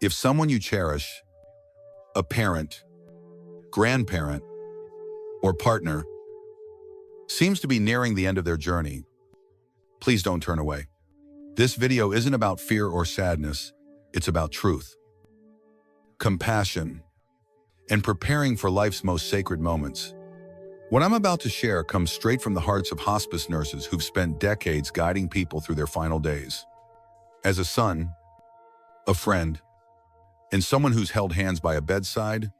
If someone you cherish, a parent, grandparent, or partner, seems to be nearing the end of their journey, please don't turn away. This video isn't about fear or sadness, it's about truth, compassion, and preparing for life's most sacred moments. What I'm about to share comes straight from the hearts of hospice nurses who've spent decades guiding people through their final days. As a son, a friend, and someone who's held hands by a bedside,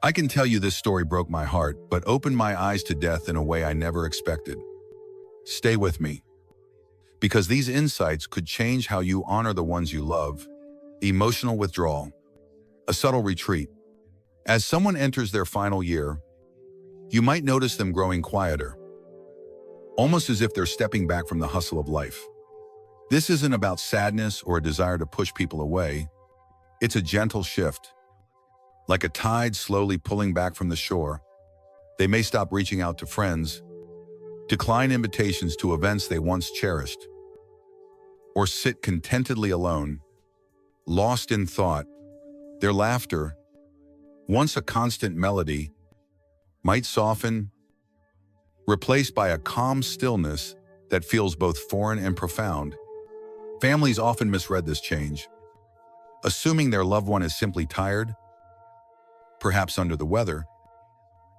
I can tell you this story broke my heart, but opened my eyes to death in a way I never expected. Stay with me, because these insights could change how you honor the ones you love. Emotional withdrawal, a subtle retreat. As someone enters their final year, you might notice them growing quieter, almost as if they're stepping back from the hustle of life. This isn't about sadness or a desire to push people away. It's a gentle shift. Like a tide slowly pulling back from the shore, they may stop reaching out to friends, decline invitations to events they once cherished, or sit contentedly alone, lost in thought. Their laughter, once a constant melody, might soften, replaced by a calm stillness that feels both foreign and profound. Families often misread this change, assuming their loved one is simply tired, perhaps under the weather,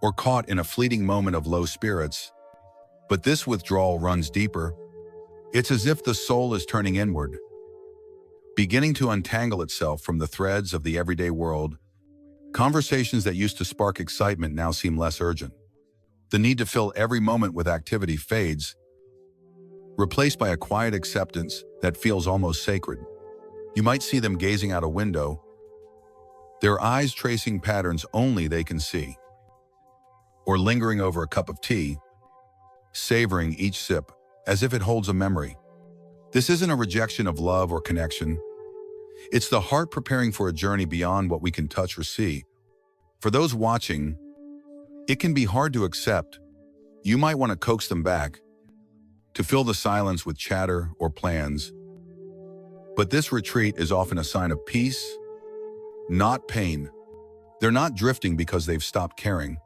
or caught in a fleeting moment of low spirits. But this withdrawal runs deeper. It's as if the soul is turning inward, beginning to untangle itself from the threads of the everyday world. Conversations that used to spark excitement now seem less urgent. The need to fill every moment with activity fades, replaced by a quiet acceptance that feels almost sacred. You might see them gazing out a window, their eyes tracing patterns only they can see, or lingering over a cup of tea, savoring each sip as if it holds a memory. This isn't a rejection of love or connection. It's the heart preparing for a journey beyond what we can touch or see. For those watching, it can be hard to accept. You might want to coax them back, to fill the silence with chatter or plans. But this retreat is often a sign of peace, not pain. They're not drifting because they've stopped caring.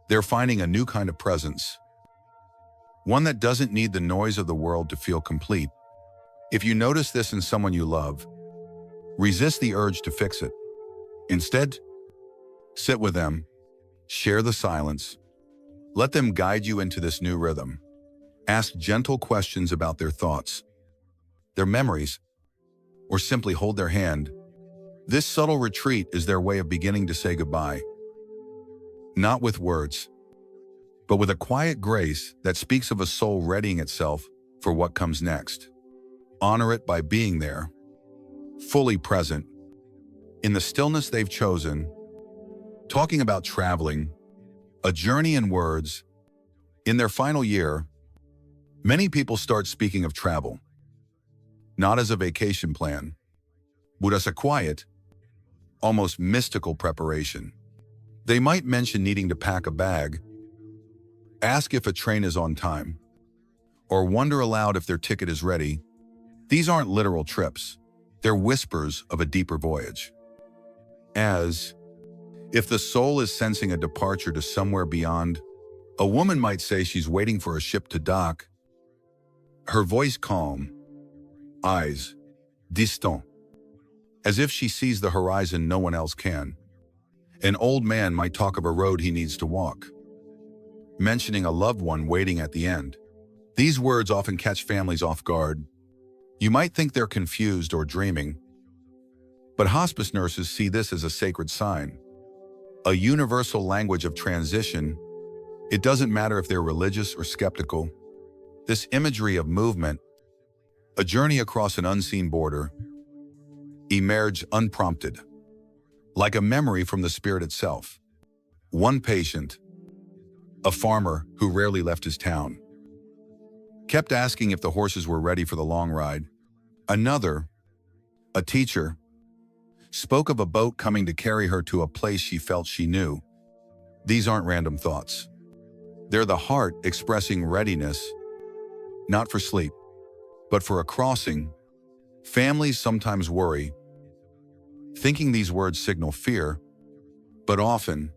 They're finding a new kind of presence, one that doesn't need the noise of the world to feel complete. If you notice this in someone you love, resist the urge to fix it. Instead, sit with them, share the silence, let them guide you into this new rhythm. Ask gentle questions about their thoughts, their memories, or simply hold their hand. This subtle retreat is their way of beginning to say goodbye. Not with words, but with a quiet grace that speaks of a soul readying itself for what comes next. Honor it by being there, fully present, in the stillness they've chosen. Talking about traveling, a journey in words. In their final year, many people start speaking of travel, not as a vacation plan, but as a quiet, almost mystical preparation. They might mention needing to pack a bag, ask if a train is on time, or wonder aloud if their ticket is ready. These aren't literal trips. They're whispers of a deeper voyage. As if the soul is sensing a departure to somewhere beyond, a woman might say she's waiting for a ship to dock, her voice calm, eyes distant, as if she sees the horizon no one else can. An old man might talk of a road he needs to walk, mentioning a loved one waiting at the end. These words often catch families off guard. You might think they're confused or dreaming, but hospice nurses see this as a sacred sign, a universal language of transition. It doesn't matter if they're religious or skeptical. This imagery of movement, a journey across an unseen border, emerged unprompted, like a memory from the spirit itself. One patient, a farmer who rarely left his town, kept asking if the horses were ready for the long ride. Another, a teacher, spoke of a boat coming to carry her to a place she felt she knew. These aren't random thoughts. They're the heart expressing readiness, not for sleep, but for a crossing. Families sometimes worry, thinking these words signal fear, but often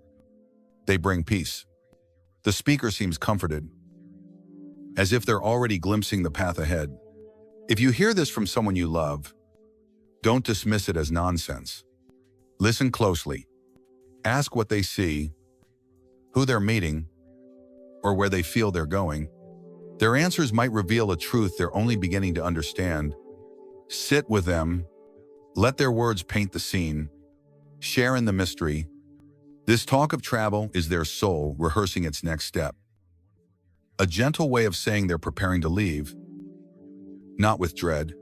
they bring peace. The speaker seems comforted, as if they're already glimpsing the path ahead. If you hear this from someone you love, don't dismiss it as nonsense. Listen closely. Ask what they see, who they're meeting, or where they feel they're going. Their answers might reveal a truth they're only beginning to understand. Sit with them. Let their words paint the scene. Share in the mystery. This talk of travel is their soul rehearsing its next step. A gentle way of saying they're preparing to leave, not with dread,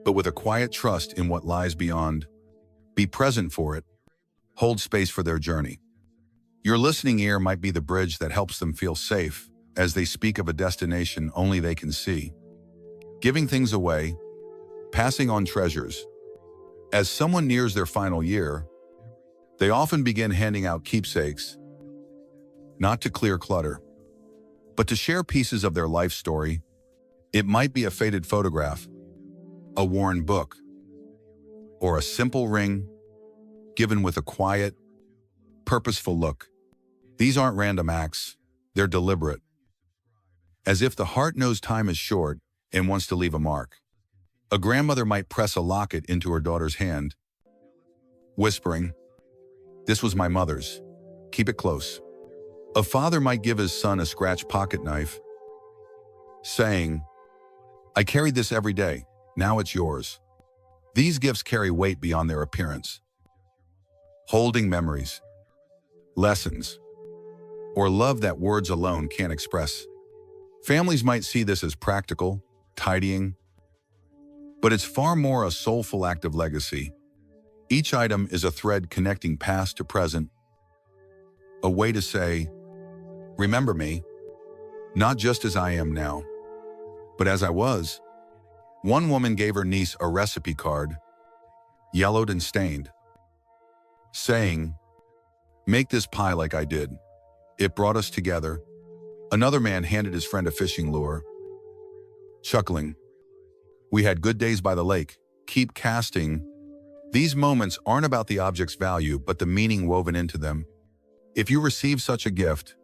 but with a quiet trust in what lies beyond. Be present for it. Hold space for their journey. Your listening ear might be the bridge that helps them feel safe as they speak of a destination only they can see. Giving things away, passing on treasures. As someone nears their final year, they often begin handing out keepsakes, not to clear clutter, but to share pieces of their life story. It might be a faded photograph, a worn book, or a simple ring given with a quiet, purposeful look. These aren't random acts, they're deliberate. As if the heart knows time is short and wants to leave a mark. A grandmother might press a locket into her daughter's hand, whispering, "This was my mother's. Keep it close." A father might give his son a scratch pocket knife, saying, "I carried this every day. Now it's yours." These gifts carry weight beyond their appearance, holding memories, lessons, or love that words alone can't express. Families might see this as practical, tidying, but it's far more a soulful act of legacy. Each item is a thread connecting past to present, a way to say, "Remember me, not just as I am now, but as I was." One woman gave her niece a recipe card, yellowed and stained, saying, "Make this pie like I did. It brought us together." Another man handed his friend a fishing lure, chuckling, "We had good days by the lake. Keep casting." These moments aren't about the object's value, but the meaning woven into them. If you receive such a gift,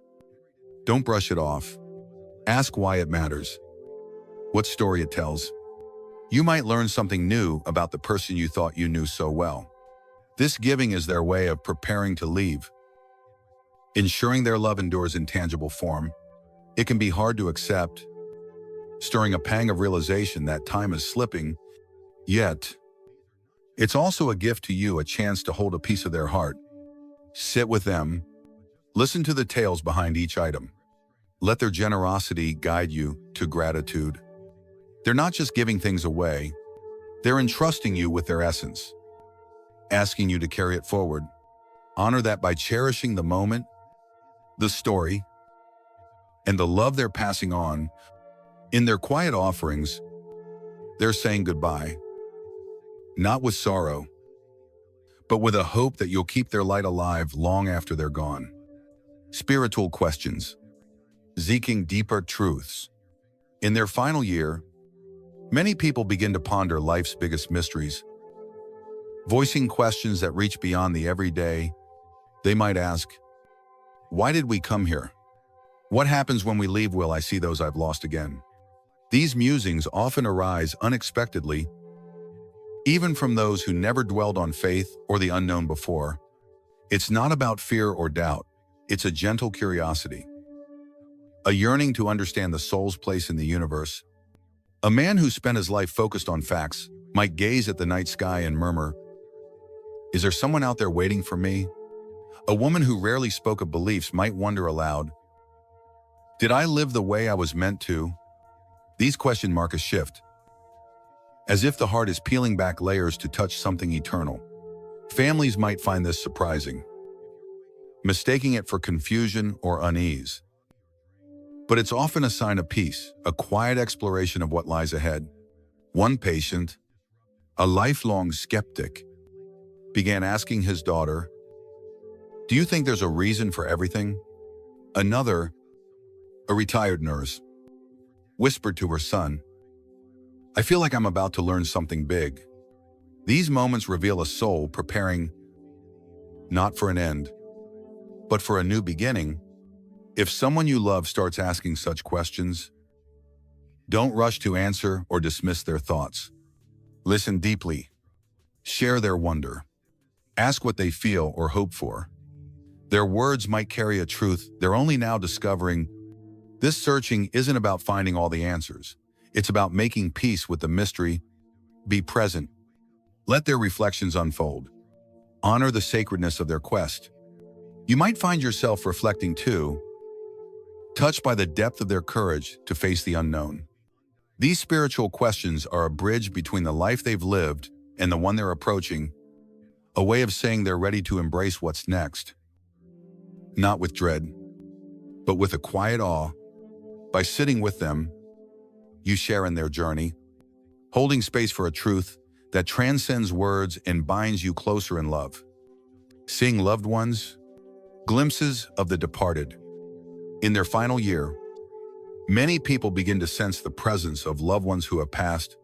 don't brush it off. Ask why it matters, what story it tells. You might learn something new about the person you thought you knew so well. This giving is their way of preparing to leave, ensuring their love endures in tangible form. It can be hard to accept, stirring a pang of realization that time is slipping, yet it's also a gift to you, a chance to hold a piece of their heart. Sit with them, listen to the tales behind each item. Let their generosity guide you to gratitude. They're not just giving things away, they're entrusting you with their essence, asking you to carry it forward. Honor that by cherishing the moment, the story, and the love they're passing on. In their quiet offerings, they're saying goodbye, not with sorrow, but with a hope that you'll keep their light alive long after they're gone. Spiritual questions, seeking deeper truths. In their final year, many people begin to ponder life's biggest mysteries, voicing questions that reach beyond the everyday. They might ask, "Why did we come here? What happens when we leave? Will I see those I've lost again?" These musings often arise unexpectedly, even from those who never dwelled on faith or the unknown before. It's not about fear or doubt. It's a gentle curiosity, a yearning to understand the soul's place in the universe. A man who spent his life focused on facts might gaze at the night sky and murmur, "Is there someone out there waiting for me?" A woman who rarely spoke of beliefs might wonder aloud, "Did I live the way I was meant to?" These questions mark a shift, as if the heart is peeling back layers to touch something eternal. Families might find this surprising, mistaking it for confusion or unease. But it's often a sign of peace, a quiet exploration of what lies ahead. One patient, a lifelong skeptic, began asking his daughter, "Do you think there's a reason for everything?" Another, a retired nurse, whispered to her son, "I feel like I'm about to learn something big." These moments reveal a soul preparing not for an end, but for a new beginning. If someone you love starts asking such questions, don't rush to answer or dismiss their thoughts. Listen deeply. Share their wonder. Ask what they feel or hope for. Their words might carry a truth they're only now discovering. This searching isn't about finding all the answers. It's about making peace with the mystery. Be present. Let their reflections unfold. Honor the sacredness of their quest. You might find yourself reflecting too, touched by the depth of their courage to face the unknown. These spiritual questions are a bridge between the life they've lived and the one they're approaching, a way of saying they're ready to embrace what's next. Not with dread, but with a quiet awe. By sitting with them, you share in their journey, holding space for a truth that transcends words and binds you closer in love. Seeing loved ones, glimpses of the departed. In their final year, many people begin to sense the presence of loved ones who have passed.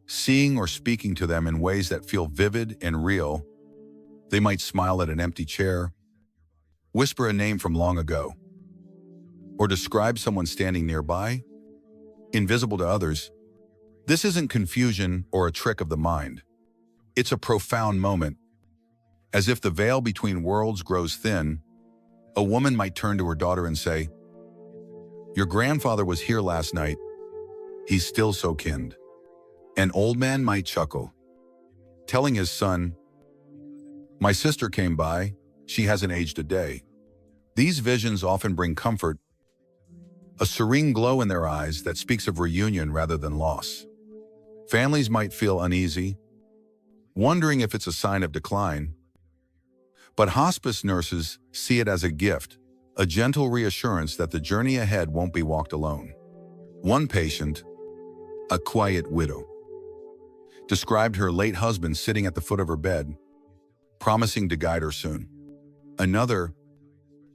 Seeing or speaking to them in ways that feel vivid and real, they might smile at an empty chair, whisper a name from long ago, or describe someone standing nearby, invisible to others. This isn't confusion or a trick of the mind. It's a profound moment. As if the veil between worlds grows thin, a woman might turn to her daughter and say, "Your grandfather was here last night. He's still so kind." An old man might chuckle, telling his son, "My sister came by. She hasn't aged a day." These visions often bring comfort, a serene glow in their eyes that speaks of reunion rather than loss. Families might feel uneasy, wondering if it's a sign of decline. But hospice nurses see it as a gift, a gentle reassurance that the journey ahead won't be walked alone. One patient, a quiet widow, described her late husband sitting at the foot of her bed, promising to guide her soon. Another,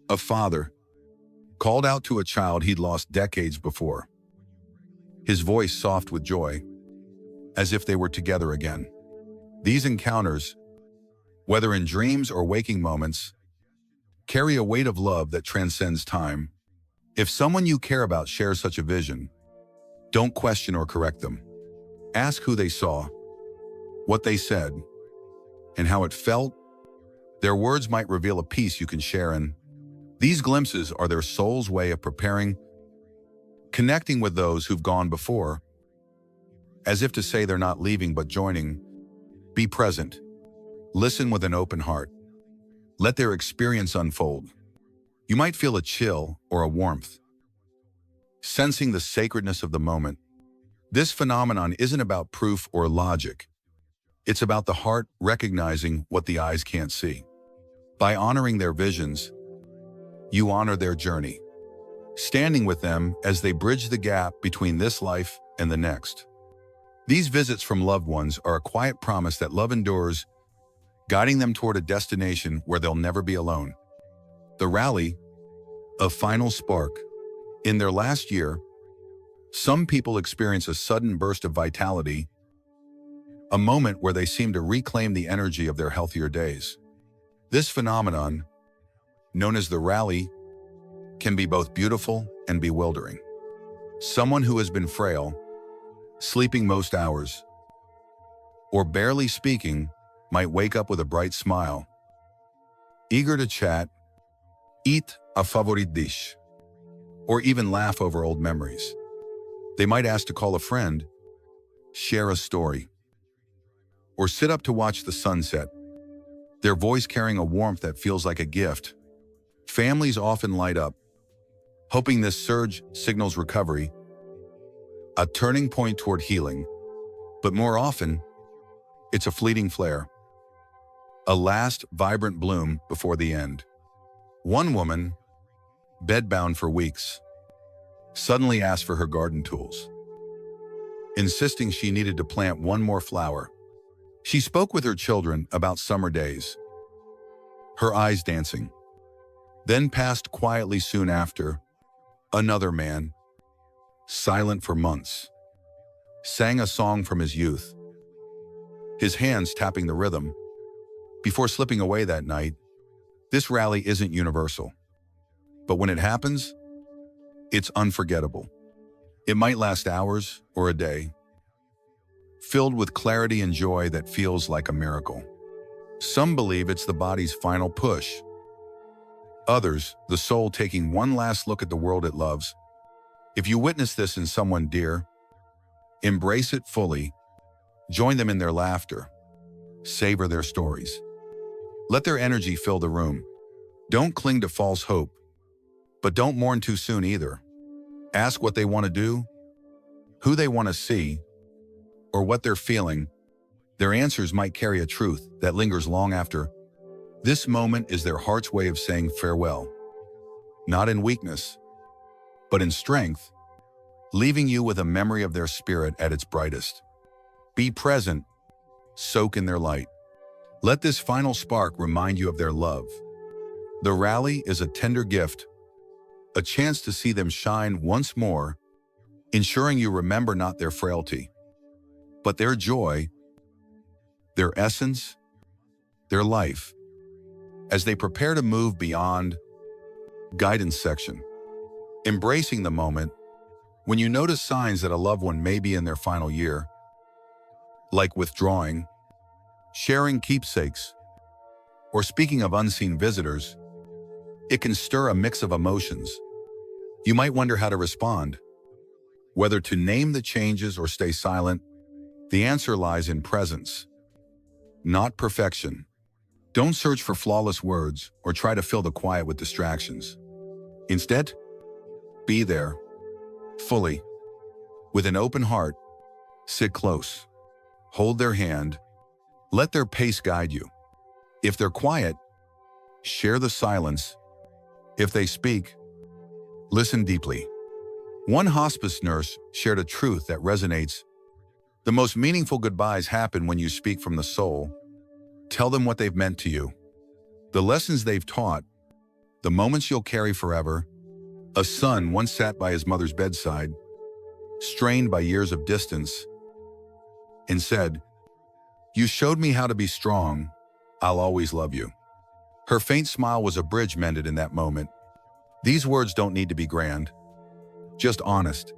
a father, called out to a child he'd lost decades before, his voice soft with joy, as if they were together again. These encounters, whether in dreams or waking moments, carry a weight of love that transcends time. If someone you care about shares such a vision, don't question or correct them. Ask who they saw, what they said, and how it felt. Their words might reveal a peace you can share in. These glimpses are their soul's way of preparing, connecting with those who've gone before, as if to say they're not leaving but joining. Be present. Listen with an open heart. Let their experience unfold. You might feel a chill or a warmth, sensing the sacredness of the moment. This phenomenon isn't about proof or logic. It's about the heart recognizing what the eyes can't see. By honoring their visions, you honor their journey, standing with them as they bridge the gap between this life and the next. These visits from loved ones are a quiet promise that love endures, guiding them toward a destination where they'll never be alone. The rally, a final spark. In their last year, some people experience a sudden burst of vitality, a moment where they seem to reclaim the energy of their healthier days. This phenomenon, known as the rally, can be both beautiful and bewildering. Someone who has been frail, sleeping most hours, or barely speaking, might wake up with a bright smile, eager to chat, eat a favorite dish, or even laugh over old memories. They might ask to call a friend, share a story, or sit up to watch the sunset, their voice carrying a warmth that feels like a gift. Families often light up, hoping this surge signals recovery, a turning point toward healing. But more often, it's a fleeting flare, a last vibrant bloom before the end. One woman, bedbound for weeks, suddenly asked for her garden tools, insisting she needed to plant one more flower. She spoke with her children about summer days, her eyes dancing. Then passed quietly soon after. Another man, silent for months, sang a song from his youth, his hands tapping the rhythm. Before slipping away that night, this rally isn't universal. But when it happens, it's unforgettable. It might last hours or a day, filled with clarity and joy that feels like a miracle. Some believe it's the body's final push. Others, the soul taking one last look at the world it loves. If you witness this in someone dear, embrace it fully. Join them in their laughter. Savor their stories. Let their energy fill the room. Don't cling to false hope, but don't mourn too soon either. Ask what they want to do, who they want to see, or what they're feeling. Their answers might carry a truth that lingers long after. This moment is their heart's way of saying farewell, not in weakness, but in strength, leaving you with a memory of their spirit at its brightest. Be present, soak in their light. Let this final spark remind you of their love. The rally is a tender gift, a chance to see them shine once more, ensuring you remember not their frailty, but their joy, their essence, their life, as they prepare to move beyond guidance section. Embracing the moment, when you notice signs that a loved one may be in their final year, like withdrawing, sharing keepsakes, or speaking of unseen visitors, it can stir a mix of emotions. You might wonder how to respond, whether to name the changes or stay silent. The answer lies in presence, not perfection. Don't search for flawless words or try to fill the quiet with distractions. Instead, be there, fully, with an open heart. Sit close, hold their hand, let their pace guide you. If they're quiet, share the silence. If they speak, listen deeply. One hospice nurse shared a truth that resonates. The most meaningful goodbyes happen when you speak from the soul. Tell them what they've meant to you, the lessons they've taught, the moments you'll carry forever. A son once sat by his mother's bedside, strained by years of distance, and said, "You showed me how to be strong. I'll always love you." Her faint smile was a bridge mended in that moment. These words don't need to be grand, just honest.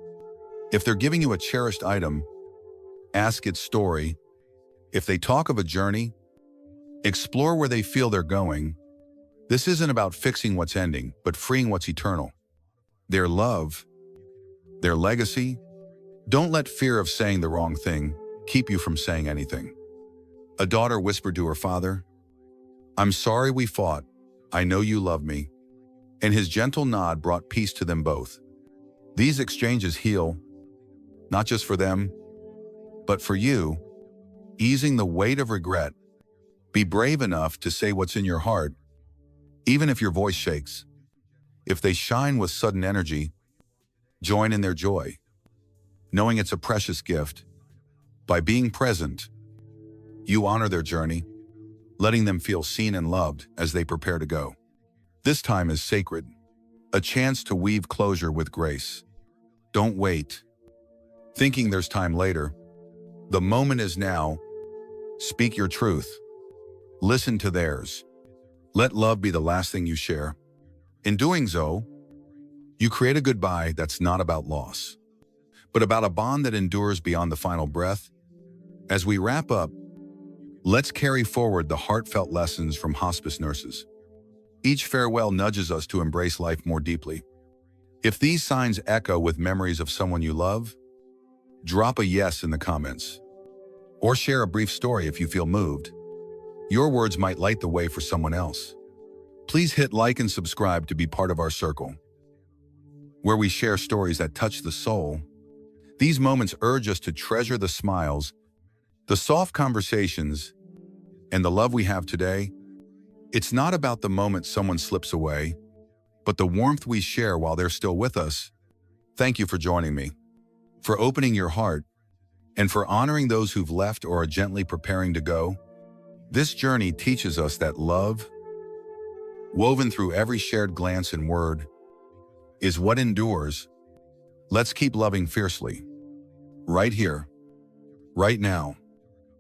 If they're giving you a cherished item, ask its story. If they talk of a journey, explore where they feel they're going. This isn't about fixing what's ending, but freeing what's eternal. Their love, their legacy. Don't let fear of saying the wrong thing keep you from saying anything. A daughter whispered to her father, "I'm sorry we fought. I know you love me." And his gentle nod brought peace to them both. These exchanges heal, not just for them, but for you, easing the weight of regret. Be brave enough to say what's in your heart, even if your voice shakes. If they shine with sudden energy, join in their joy, knowing it's a precious gift. By being present, you honor their journey, letting them feel seen and loved as they prepare to go. This time is sacred, a chance to weave closure with grace. Don't wait, thinking there's time later. The moment is now. Speak your truth. Listen to theirs. Let love be the last thing you share. In doing so, you create a goodbye that's not about loss, but about a bond that endures beyond the final breath. As we wrap up, let's carry forward the heartfelt lessons from hospice nurses. Each farewell nudges us to embrace life more deeply. If these signs echo with memories of someone you love, drop a yes in the comments, or share a brief story if you feel moved. Your words might light the way for someone else. Please hit like and subscribe to be part of our circle, where we share stories that touch the soul. These moments urge us to treasure the smiles, the soft conversations, and the love we have today. It's not about the moment someone slips away, but the warmth we share while they're still with us. Thank you for joining me, for opening your heart, and for honoring those who've left or are gently preparing to go. This journey teaches us that love, woven through every shared glance and word, is what endures. Let's keep loving fiercely, right here, right now.